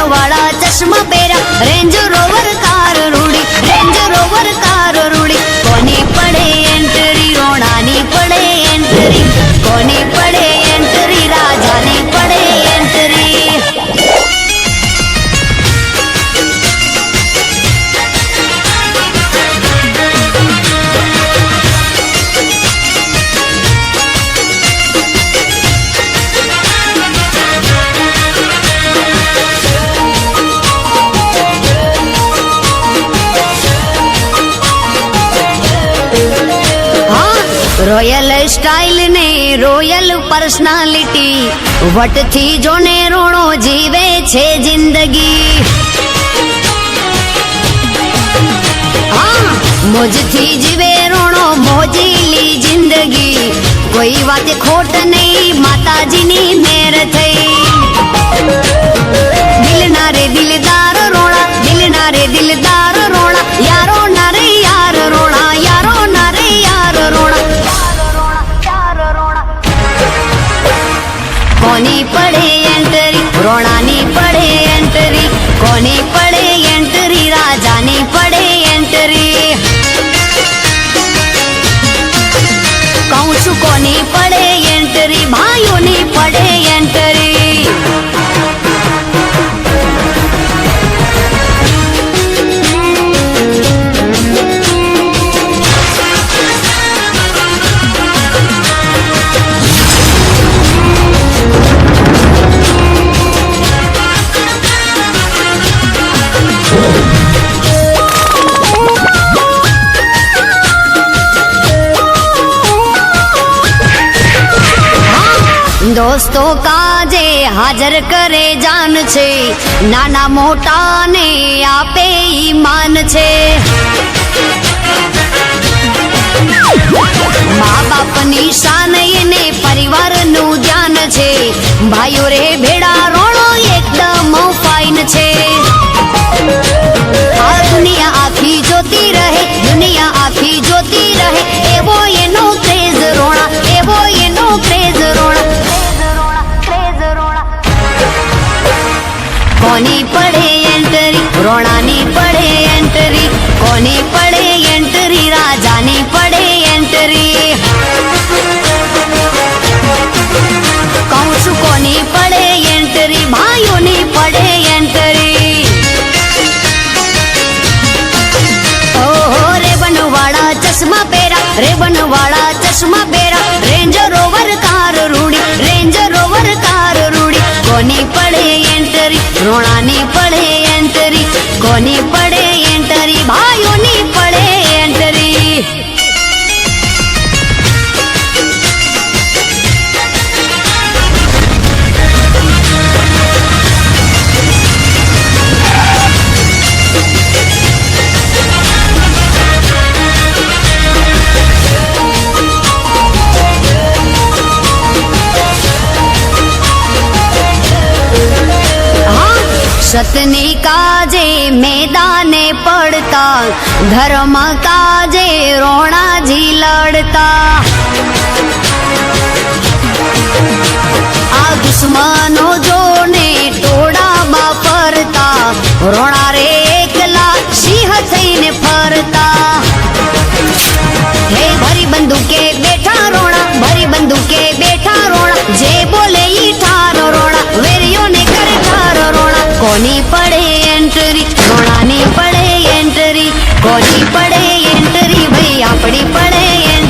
वाला चश्मा पेरा, रेंज रोवर कार रूड़ी, रेंज रोवर कार रूड़ी। कोनी पड़े एंट्री, रोणानी पड़े एंट्री, कोनी पड़े एंट्री, राजानी पड़े एंट्री। रोयल स्टाइल ने रोयल पर्सनालिटी, वट थी जोने रोणो जीवे छे जिंदगी। हाँ मोज थी जीवे रोणो मोजीली जिंदगी, कोई बात खोट नहीं माताजी नी मेर थई। दिल ना रे दिलदार रोणा, दिल ना रे दिलदार रोणा, यारो ना रे यार रोणा, यारो ना रे यार रोणा। कोनी पड़े एंट्री, रोणानी पड़े एंट्री, कोनी पड़े एंट्री, राजानी पड़े एंट्री। कहूँ छू कोनी पड़े एंट्री, भाइयों नी पड़े एंट्री। दोस्तों काजे हाजर करे जान छे, नाना मोटा ने आपे ईमान छे। माँ बाप नी शान ने परिवार नु ध्यान छे, भाइयों रे भेड़ा रोणो एकदम फाइन छे। आ दुनिया आखी जोती रहे, दुनिया आखी जोती रहे, एवो एनो क्रेज रोणा, एवो एनो क्रेज रोणा। कोनी पड़े एंट्री, रोणानी पड़े एंट्री, कोनी पड़े एंट्री, राजानी पड़े एंट्री। कहूँ छू कोनी पड़े एंट्री, भाइयों नी पड़े एंट्री। ओहो रेबन वाला चश्मा पेरा, रेबन वाला चश्मा पेरा, रेंज रोवर कार रूड़ी, रेंज रोवर कार रूड़ी। कोनी पड़े एंट्री, रोणानी पड़े एंट्री, कोनी पड़े एंट्री, भाइयों नी पड़े एंट्री। सतनी काजे मैदाने पड़ता, धर्म काजे रोणा जी लड़ता। आ दुश्मनों जोने टोड़ा मा फरता, रोणा रे एकला सिंह थईने